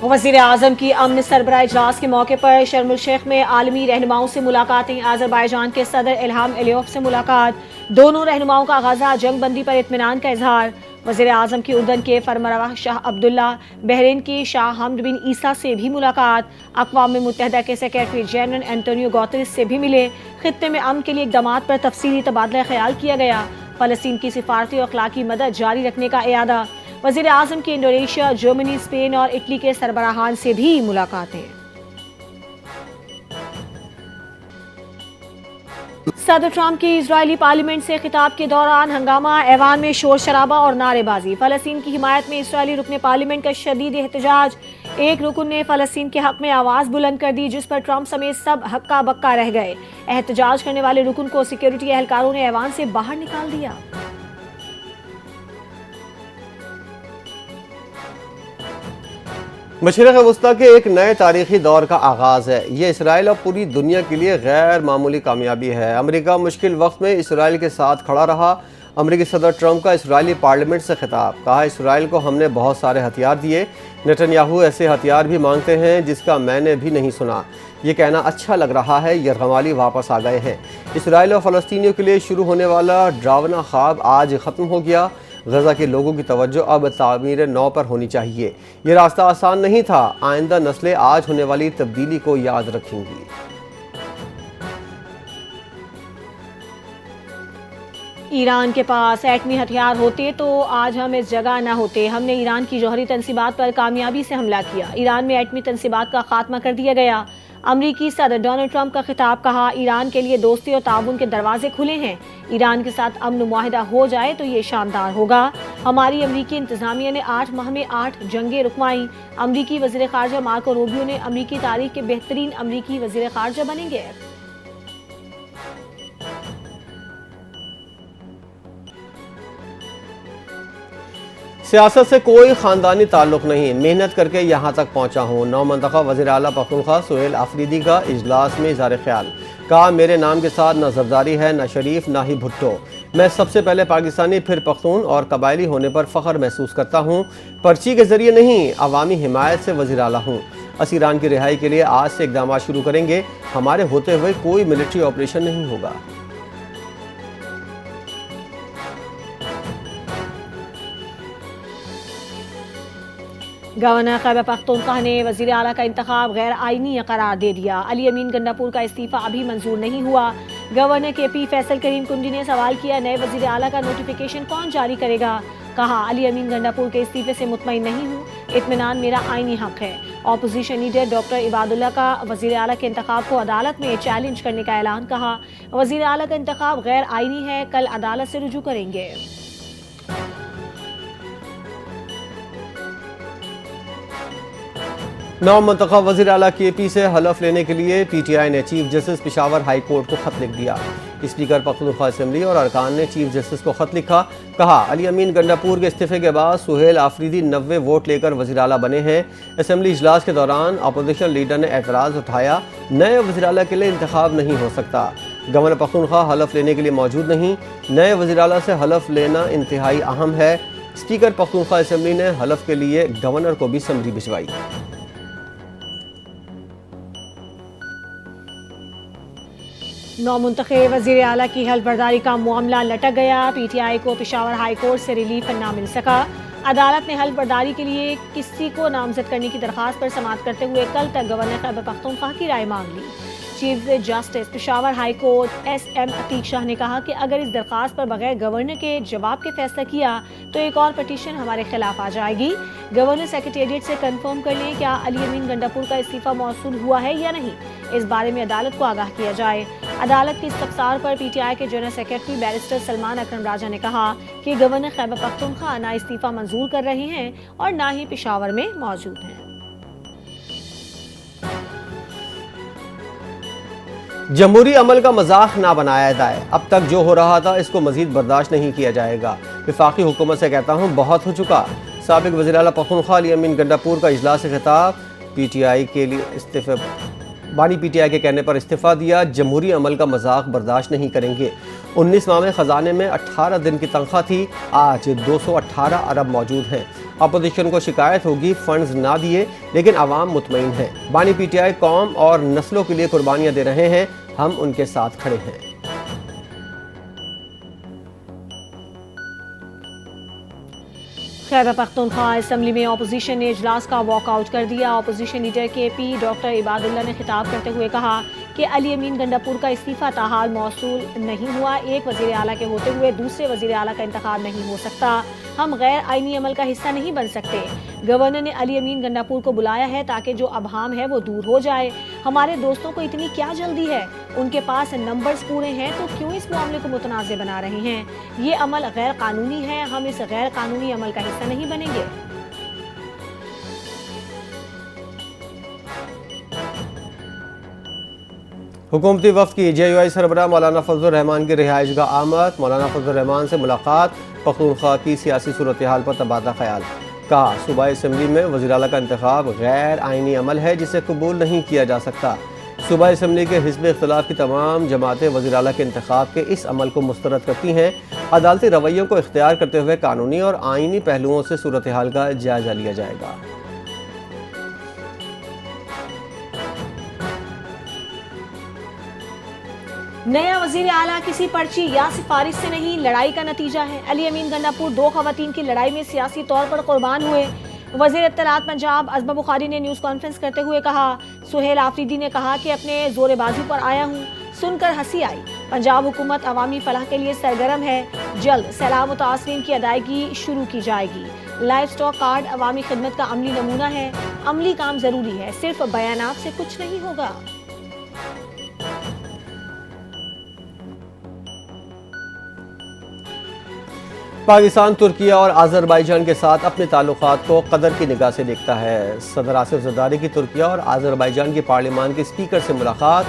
वज़ीर आज़म की अमन सरबराह इजलास के मौके पर शर्म उल शेख में आलमी रहनुमाओं से मुलाकातें। आज़रबाईजान के सदर इल्हाम अलीयेव से मुलाकात। दोनों रहनुमाओं का गजा जंग बंदी पर इत्मीनान का इजहार। वज़ीर आज़म की उर्दन के फरमरवा शाह अब्दुल्ला, बहरीन की शाह हमद बिन ईसा से भी मुलाकात। अक़वाम मुत्तहिदा के सेक्रेटरी जनरल एंटोनियो गुतेरेस से भी मिले। खित्ते में अमन के लिए इक़दामात पर तफसीली तबादला ख्याल किया गया। फ़लस्तीन की सिफारती और अखलाकी मदद जारी रखने का इरादा। वज़ीर आज़म की इंडोनेशिया, जर्मनी, स्पेन और इटली के सरबराहान से भी मुलाकातें। सदर ट्रंप की इजरायली पार्लियामेंट से खिताब के दौरान हंगामा, ऐवान में शोर शराबा और नारेबाजी। फ़लस्तीन की हिमायत में इजरायली रुकन पार्लियामेंट का शदीद एहतजाज। एक रुकन ने फ़लस्तीन के हक में आवाज़ बुलंद कर दी, जिस पर ट्रंप समेत सब हक्का बक्का रह गए। एहतजाज करने वाले रुकन को सिक्योरिटी एहलकारों ने ऐवान से बाहर निकाल दिया। मशरिक़ वस्ता के एक नए तारीख़ी दौर का आगाज़ है। ये इसराइल और पूरी दुनिया के लिए गैर मामूली कामयाबी है। अमेरिका मुश्किल वक्त में इसराइल के साथ खड़ा रहा। अमेरिकी सदर ट्रंप का इसराइली पार्लियामेंट से खिताब। कहा, इसराइल को हमने बहुत सारे हथियार दिए। नेतन्याहू ऐसे हथियार भी मांगते हैं जिसका मैंने भी नहीं सुना। ये कहना अच्छा लग रहा है, यरगमाली वापस आ गए हैं। इसराइल और फ़लस्तीनियों के लिए शुरू होने वाला डरावना ख्वाब आज ख़त्म हो गया। गज़ा के लोगों की तवज्जो अब तामीर नौ पर होनी चाहिए। ये रास्ता आसान नहीं था। आइंदा नस्लें आज होने वाली तब्दीली को याद रखेंगी। ईरान के पास एटमी हथियार होते तो आज हम इस जगह न होते। हमने ईरान की जौहरी तंसीबात पर कामयाबी से हमला किया। ईरान में एटमी तंसीबात का खात्मा कर दिया गया। अमरीकी सदर डोनाल्ड ट्रंप का खिताब। कहा, ईरान के लिए दोस्ती और ताउन के दरवाजे खुले हैं। ईरान के साथ अमन मुआहिदा हो जाए तो ये शानदार होगा। हमारी अमरीकी इंतजामिया ने 8 माह में 8 जंगें रुकवाईं। अमरीकी वज़ीर ख़ारजा मार्को रूबियो ने अमरीकी तारीख के बेहतरीन अमरीकी वज़ीर ख़ारजा बनेंगे। सियासत से कोई ख़ानदानी ताल्लुक़ नहीं, मेहनत करके यहाँ तक पहुँचा हूँ। नौ मंतखब वज़ीर आला पख्तूनख्वा सुहेल आफरीदी का इजलास में इज़हार ख्याल। कहा, मेरे नाम के साथ न ज़रदारी है, न शरीफ, ना ही भुट्टो। मैं सबसे पहले पाकिस्तानी, फिर पख्तून और कबायली होने पर फ़ख्र महसूस करता हूँ। पर्ची के ज़रिए नहीं, अवामी हिमायत से वज़ीर आला हूँ। असीरान की रिहाई के लिए आज से इक़दाम शुरू करेंगे। हमारे होते हुए कोई मिलिट्री ऑपरेशन नहीं होगा। गवर्नर खैबर पख्तूनख्वा ने वज़ीर आला का इंतखाब गैर आइनी करार दे दिया। अली अमीन गंडापुर का इस्तीफ़ा अभी मंजूर नहीं हुआ। गवर्नर के पी फैसल करीम कुंडी ने सवाल किया, नए वज़ीर आला का नोटिफिकेशन कौन जारी करेगा? कहा, अली अमीन गंडापुर के इस्तीफ़े से मुतमईन नहीं हूँ। इत्मीनान मेरा आइनी हक है। अपोजिशन लीडर डॉक्टर इबादुल्ला का वज़ीर आला के इंतखाब को अदालत में चैलेंज करने का ऐलान। कहा, वज़ीर आला का इंतखाब गैर आइनी है, कल अदालत से रुजू करेंगे। नौ मंतखब वज़ीर आला KP से हलफ लेने के लिए PTI ने chief justice Peshawar high court को खत लिख दिया। स्पीकर पख्तूनख्वा असम्बली और अरकान ने चीफ जस्टिस को खत लिखा। कहा, अली अमीन गंडापुर के इस्तीफे के बाद सुहेल आफरीदी 90 वोट लेकर वज़ीर आला बने हैं। असम्बली इजलास के दौरान अपोजिशन लीडर ने एतराज़ उठाया, नए वज़ीर आला के लिए इंतखाब नहीं हो सकता। गवर्नर पख्तूनख्वा हलफ लेने के लिए मौजूद नहीं। नए वज़ीर आला से हलफ लेना इंतहाई अहम है। स्पीकर पख्तूनख्वा असम्बली ने हलफ के लिए गवर्नर को भी समरी भिजवाई। नौ मुंतखब वज़ीर आला की हल्फ बर्दारी का मामला लटक गया। PTI को पेशावर हाई कोर्ट से रिलीफ ना मिल सका। अदालत ने हल्फ बर्दारी के लिए किसी को नामजद करने की दरख्वास्त पर समाअत करते हुए कल तक गवर्नर खैबर पख्तूनख्वा की राय मांग ली। Chief justice Peshawar high court SM Atiq Shah ने कहा कि अगर इस दरख्वास्त पर बगैर गवर्नर के जवाब के फैसला किया तो एक और पटिशन हमारे खिलाफ आ जाएगी। गवर्नर सेक्रेटेरिएट से कंफर्म कर लें क्या अली अमीन गंडापुर का इस्तीफा मौसूल हुआ है या नहीं। इस बारे में अदालत को आगाह किया जाए। अदालत के इस्तफसार पर PTI के जनरल सेक्रेटरी बैरिस्टर सलमान अकरम राजा ने कहा कि गवर्नर खैबर पख्तूनख्वा ना इस्तीफा मंजूर कर रहे हैं और ना ही पेशावर में मौजूद हैं। जमहूरी अमल का मजाक ना बनाया जाए। अब तक जो हो रहा था इसको मजीद बर्दाश्त नहीं किया जाएगा। वफाकी हुकूमत से कहता हूँ, बहुत हो चुका। साबिक वज़ीर आला पख्तूनख्वा अली अमीन गंडापुर का इजलास से खिताब। PTI के लिए इस्तीफा बानी PTI के कहने पर इस्तीफ़ा दिया। जमहूरी अमल का मजाक बर्दाश्त नहीं करेंगे। 19 माह में ख़जाने में 18 दिन की तनख्वाह थी, आज 218 अरब मौजूद हैं। اپوزیشن کو شکایت ہوگی فنڈز نہ دیے، لیکن عوام مطمئن ہے۔ بانی پی ٹی آئی قوم اور نسلوں کے لیے قربانیاں دے رہے ہیں، ہم ان کے ساتھ کھڑے ہیں۔ خیبر پختونخوا اسمبلی میں اپوزیشن نے اجلاس کا واک آؤٹ کر دیا۔ اپوزیشن لیڈر کے پی ڈاکٹر عباد اللہ نے خطاب کرتے ہوئے کہا کہ علی امین گنڈاپور کا استعفیٰ تاحال موصول نہیں ہوا۔ ایک وزیر اعلیٰ کے ہوتے ہوئے دوسرے وزیر اعلیٰ کا انتخاب نہیں ہو سکتا۔ ہم غیر آئینی عمل کا حصہ نہیں بن سکتے۔ گورنر نے علی امین گنڈاپور کو بلایا ہے تاکہ جو ابہام ہے وہ دور ہو جائے۔ ہمارے دوستوں کو اتنی کیا جلدی ہے؟ ان کے پاس نمبرز پورے ہیں تو کیوں اس معاملے کو متنازع بنا رہے ہیں؟ یہ عمل غیر قانونی ہے، ہم اس غیر قانونی عمل کا حصہ نہیں بنیں گے۔ حکومتی وفد کی جے یو آئی سربراہ مولانا فضل الرحمان کی رہائش گاہ آمد۔ مولانا فضل الرحمان سے ملاقات، پختونخوا کی سیاسی صورتحال پر تبادلہ خیال۔ کہا صوبائی اسمبلی میں وزیر اعلیٰ کا انتخاب غیر آئینی عمل ہے جسے قبول نہیں کیا جا سکتا۔ صوبائی اسمبلی کے حزب اختلاف کی تمام جماعتیں وزیر اعلیٰ کے انتخاب کے اس عمل کو مسترد کرتی ہیں۔ عدالتی رویوں کو اختیار کرتے ہوئے قانونی اور آئینی پہلوؤں سے صورتحال کا جائزہ لیا جائے گا۔ نیا وزیر اعلیٰ کسی پرچی یا سفارش سے نہیں، لڑائی کا نتیجہ ہے۔ علی امین گنڈاپور دو خواتین کی لڑائی میں سیاسی طور پر قربان ہوئے۔ وزیر اطلاعات پنجاب ازما بخاری نے نیوز کانفرنس کرتے ہوئے کہا، سہیل آفریدی نے کہا کہ اپنے زور بازو پر آیا ہوں، سن کر ہنسی آئی۔ پنجاب حکومت عوامی فلاح کے لیے سرگرم ہے، جلد سیلاب متاثرین کی ادائیگی شروع کی جائے گی۔ لائف سٹاک کارڈ عوامی خدمت کا عملی نمونہ ہے، عملی کام ضروری ہے، صرف بیانات سے کچھ نہیں ہوگا۔ پاکستان ترکیہ اور آذربائیجان کے ساتھ اپنے تعلقات کو قدر کی نگاہ سے دیکھتا ہے۔ صدر آصف زرداری کی ترکیہ اور آذربائیجان کی پارلیمان کے اسپیکر سے ملاقات،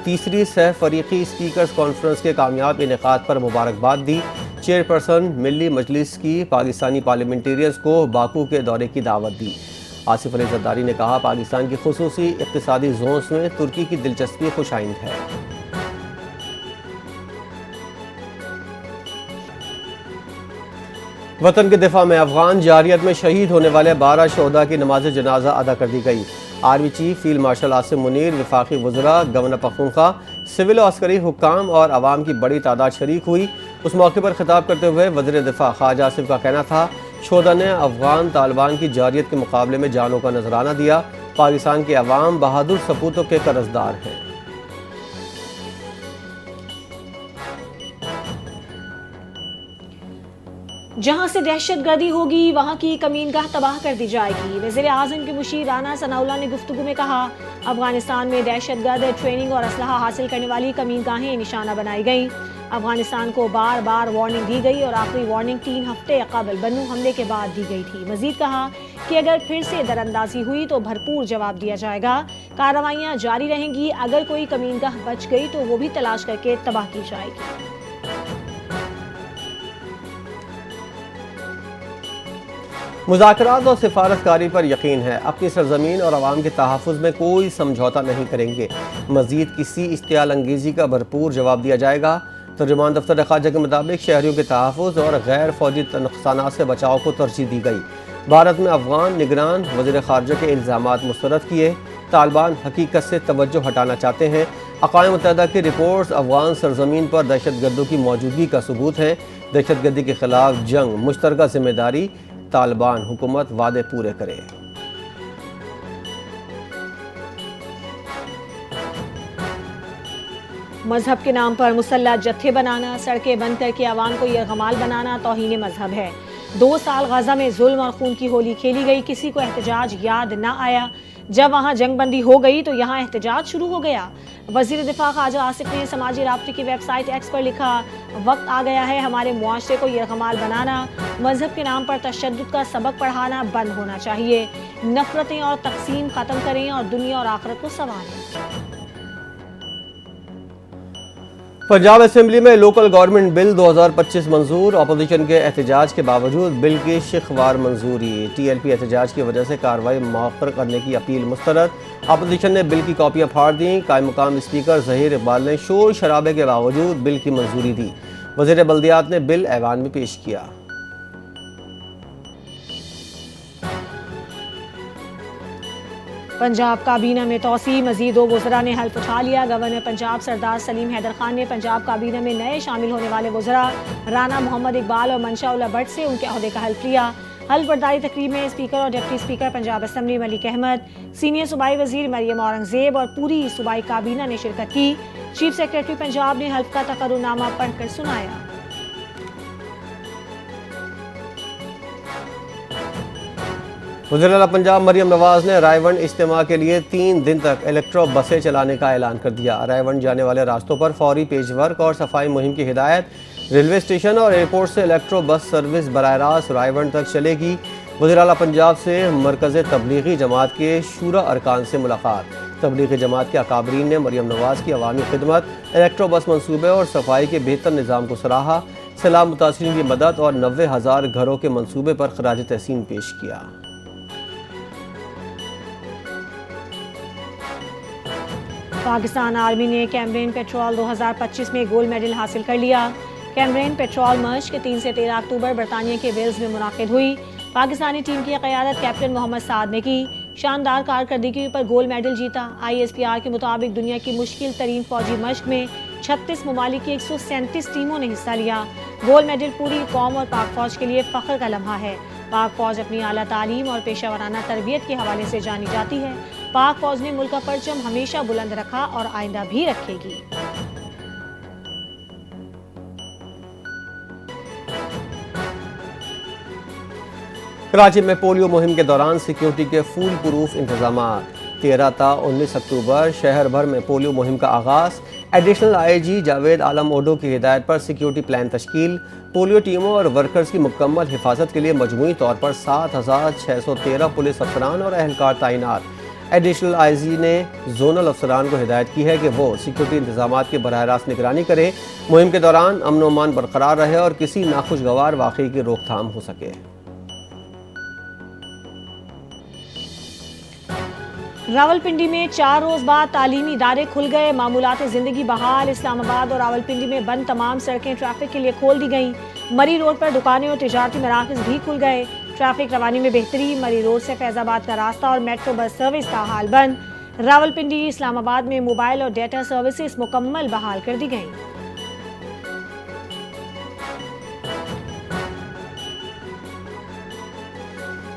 تیسری سہ فریقی اسپیکرز کانفرنس کے کامیاب انعقاد پر مبارکباد دی۔ چیئرپرسن ملی مجلس کی پاکستانی پارلیمنٹیرینز کو باکو کے دورے کی دعوت دی۔ آصف علی زرداری نے کہا پاکستان کی خصوصی اقتصادی زونز میں ترکی کی دلچسپی خوش آئند ہے۔ وطن کے دفاع میں افغان جارحیت میں شہید ہونے والے 12 شہداء کی نماز جنازہ ادا کر دی گئی۔ Army chief field marshal Asim Munir, وفاقی وزراء، گورنر پختونخوا، سول و عسکری حکام اور عوام کی بڑی تعداد شریک ہوئی۔ اس موقع پر خطاب کرتے ہوئے وزیر دفاع خواجہ آصف کا کہنا تھا، شہداء نے افغان طالبان کی جارحیت کے مقابلے میں جانوں کا نذرانہ دیا۔ پاکستان کے عوام بہادر سپوتوں کے قرضدار ہیں۔ جہاں سے دہشت گردی ہوگی وہاں کی کمینگاہ تباہ کر دی جائے گی۔ وزیر اعظم کے مشیر رانا ثناء اللہ نے گفتگو میں کہا، افغانستان میں دہشت گرد ٹریننگ اور اسلحہ حاصل کرنے والی کمینگاہیں نشانہ بنائی گئیں۔ افغانستان کو بار بار وارننگ دی گئی اور آخری وارننگ 3 ہفتے قبل بنو حملے کے بعد دی گئی تھی۔ مزید کہا کہ اگر پھر سے دراندازی ہوئی تو بھرپور جواب دیا جائے گا۔ کارروائیاں جاری رہیں گی، اگر کوئی کمینگاہ بچ گئی تو وہ بھی تلاش کر کے تباہ کی جائے گی۔ مذاکرات اور سفارتکاری پر یقین ہے، اپنی سرزمین اور عوام کے تحفظ میں کوئی سمجھوتہ نہیں کریں گے۔ مزید کسی اشتعال انگیزی کا بھرپور جواب دیا جائے گا۔ ترجمان دفتر خارجہ کے مطابق شہریوں کے تحفظ اور غیر فوجی نقصانات سے بچاؤ کو ترجیح دی گئی۔ بھارت میں افغان نگران وزیر خارجہ کے الزامات مسترد کیے۔ طالبان حقیقت سے توجہ ہٹانا چاہتے ہیں۔ اقوام متحدہ کی رپورٹس افغان سرزمین پر دہشت گردوں کی موجودگی کا ثبوت ہیں۔ دہشت گردی کے خلاف جنگ مشترکہ ذمہ داری، طالبان حکومت وعدے پورے کرے۔ مذہب کے نام پر مسلح جتھے بنانا، سڑکیں بند کر کے عوام کو یرغمال بنانا توہین مذہب ہے۔ 2 سال غزہ میں ظلم اور خون کی ہولی کھیلی گئی، کسی کو احتجاج یاد نہ آیا۔ جب وہاں جنگ بندی ہو گئی تو یہاں احتجاج شروع ہو گیا۔ وزیر دفاع خواجہ آصف نے سماجی رابطے کی ویب سائٹ ایکس پر لکھا، وقت آ گیا ہے ہمارے معاشرے کو یرغمال بنانا، مذہب کے نام پر تشدد کا سبق پڑھانا بند ہونا چاہیے۔ نفرتیں اور تقسیم ختم کریں اور دنیا اور آخرت کو سنواریں۔ پنجاب اسمبلی میں لوکل گورنمنٹ بل 2025 منظور، اپوزیشن کے احتجاج کے باوجود بل کی شخوار منظوری۔ ٹی ایل پی احتجاج کی وجہ سے کارروائی مؤخر کرنے کی اپیل مسترد۔ اپوزیشن نے بل کی کاپیاں پھاڑ دیں۔ قائم مقام اسپیکر ظہیر اقبال نے شور شرابے کے باوجود بل کی منظوری دی۔ وزیر بلدیات نے بل ایوان میں پیش کیا۔ पंजाब काबीना में तोसी, मजीद 2 वज़रा ने हल्फ उठा लिया। गवर्नर पंजाब सरदार सलीम हैदर खान ने पंजाब काबीना में नए शामिल होने वाले वज़रा राना मोहम्मद इकबाल और मंशा उल्ला भट्ट से उनके अहदे का हल्फ लिया। हल्फ बर्दारी तकरीब में स्पीकर और deputy speaker Punjab assembly Malik Ahmad, senior सूबाई वजीर मरियम औरंगजेब और पूरी सूबाई काबीना ने शिरकत की। चीफ सेक्रेटरी पंजाब ने हल्फ का तकर्रुरनामा पढ़कर सुनाया। वज़ीर-ए-आला पंजाब मरियम नवाज ने रायवंड इज्तिमा के लिए 3 दिन तक इलेक्ट्रो बसें चलाने का ऐलान कर दिया। रायवंड जाने वाले रास्तों पर फौरी पेज वर्क और सफाई मुहिम की हिदायत। रेलवे स्टेशन और एयरपोर्ट से इलेक्ट्रो बस सर्विस बराह रास्त रायवंड तक चलेगी। वज़ीर-ए-आला पंजाब से मरकज़ तबलीगी जमात के शूरा अरकान से मुलाकात। तबलीगी जमात के अकाबरीन ने मरियम नवाज की अवामी खिदमत, इलेक्ट्रो बस मनसूबे और सफाई के बेहतर निज़ाम को सराहा। सैलाब मुतासिरीन की मदद और 90,000 घरों के मनसूबे पर खराज तहसीन पेश किया। पाकिस्तान आर्मी ने कैमरेन पेट्रोल 2025 में गोल्ड मेडल हासिल कर लिया। कैमरेन पेट्रोल मश्क के 3 से 13 अक्टूबर बरतानिया के वेल्स में मुनाकिद हुई। पाकिस्तानी टीम की क़यादत कैप्टन मोहम्मद साद ने की। शानदार कारकर्दगी पर गोल्ड मेडल जीता। ISPR के मुताबिक दुनिया की मुश्किल तरीन फौजी मश्क में 36 ममालिक की 137 टीमों ने हिस्सा लिया। गोल्ड मेडल पूरी कौम और पाक फौज के लिए फ़ख्र का लम्हा है। पाक फौज अपनी आला तालीम और पेशा वराना तरबियत के हवाले से जानी जाती है। पाक फौज ने मुल्क का परचम हमेशा बुलंद रखा और आइंदा भी रखेगी। कराची में पोलियो मुहिम के दौरान सिक्योरिटी के फूल प्रूफ इंतजाम। 13 ता 19 अक्टूबर शहर भर में पोलियो मुहिम का आगाज। एडिशनल IG जावेद आलम ओडो की हिदायत पर सिक्योरिटी प्लान तश्कील। पोलियो टीमों और वर्कर्स की मुकम्मल हिफाजत के लिए मजमूई तौर पर 7,613 पुलिस अफसरान और एहलकार तैनात। एडिशनल IG ने जोनल अफसरान को हिदायत की है कि वो सिक्योरिटी इंतजामात की बराह रास्त निगरानी करे। मुहिम के दौरान अमन व अमान बरकरार रहे और किसी नाखुशगवार वाक़ई की रोकथाम हो सके। रावलपिंडी में 4 रोज बाद तालीमी इदारे खुल गए। मामूलात ज़िंदगी बहाल। इस्लामाबाद और रावलपिंडी में बंद तमाम सड़कें ट्रैफिक के लिए खोल दी गईं। मरी रोड पर दुकानें और तिजारती मराकज़ भी खुल गए। ट्रैफिक रवानी में बेहतरी। मरी रोड से फैज़ाबाद का रास्ता और मेट्रो बस सर्विस का हाल बंद। रावलपिंडी इस्लामाबाद में मोबाइल और डेटा सर्विसेज मुकम्मल बहाल कर दी गईं।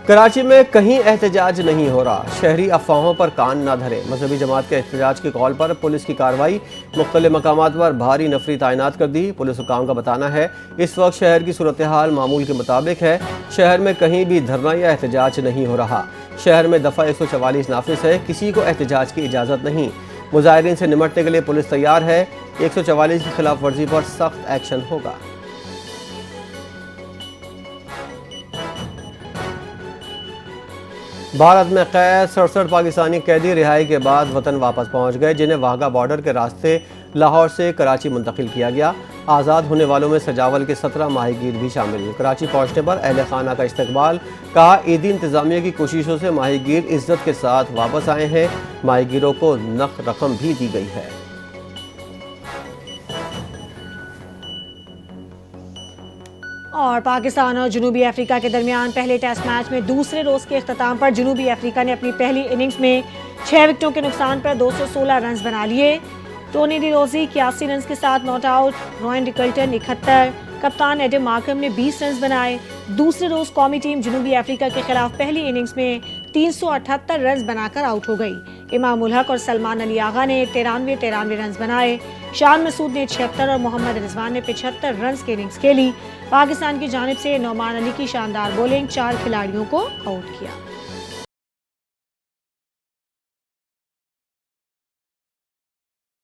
कराची में कहीं एहतजाज नहीं हो रहा। शहरी अफवाहों पर कान ना धरे। मजहबी जमात के एहतजाज की कॉल पर पुलिस की कार्रवाई। मुख्तलिफ मकामात पर भारी नफरी तैनात कर दी। पुलिस हुकाम का बताना है इस वक्त शहर की सूरत हाल मामूल के मुताबिक है। शहर में कहीं भी धरना या एहतजाज नहीं हो रहा। शहर में दफ़ा 144 नाफिज है। किसी को एहतजाज की इजाज़त नहीं। मुजाहिरीन से निमटने के लिए पुलिस तैयार है। 144 की खिलाफ वर्जी पर सख्त एक्शन होगा। भारत में कैद 67 पाकिस्तानी कैदी रिहाई के बाद वतन वापस पहुंच गए, जिन्हें वाघा बॉर्डर के रास्ते लाहौर से कराची मुंतकिल किया गया। आज़ाद होने वालों में सजावल के 17 माहीगीर भी शामिल हुए। कराची पहुंचने पर अहले खाना का इस्तकबाल। कहा ईदी इंतजामिया की कोशिशों से माहीगीर इज्जत के साथ वापस आए हैं। माहीगीरों को नक़द रकम भी दी गई है। और पाकिस्तान और जनूबी अफ्रीका के दरमियान पहले टेस्ट मैच में दूसरे रोज के अख्ताम पर जनूबी अफ्रीका ने अपनी पहली इनिंग्स में 6 विकेटों के नुकसान पर 216 रन बना लिए। टोनी डी रोजी 81 रन के साथ नॉट आउट। रॉयन डिकल्टन 71, कप्तान एडम मार्कम ने 20 रन बनाए। दूसरे रोज कौमी टीम जनूबी अफ्रीका के खिलाफ पहली इनिंग्स में 378 रन बनाकर आउट हो गई। इमाम उल हक और सलमान अली आगा ने 93 रन बनाए। शान मसूद ने 76 और मोहम्मद रिजवान ने 75 रन की इनिंग्स खेली। पाकिस्तान की जानिब से नौमान अली की शानदार बॉलिंग 4 खिलाड़ियों को आउट किया।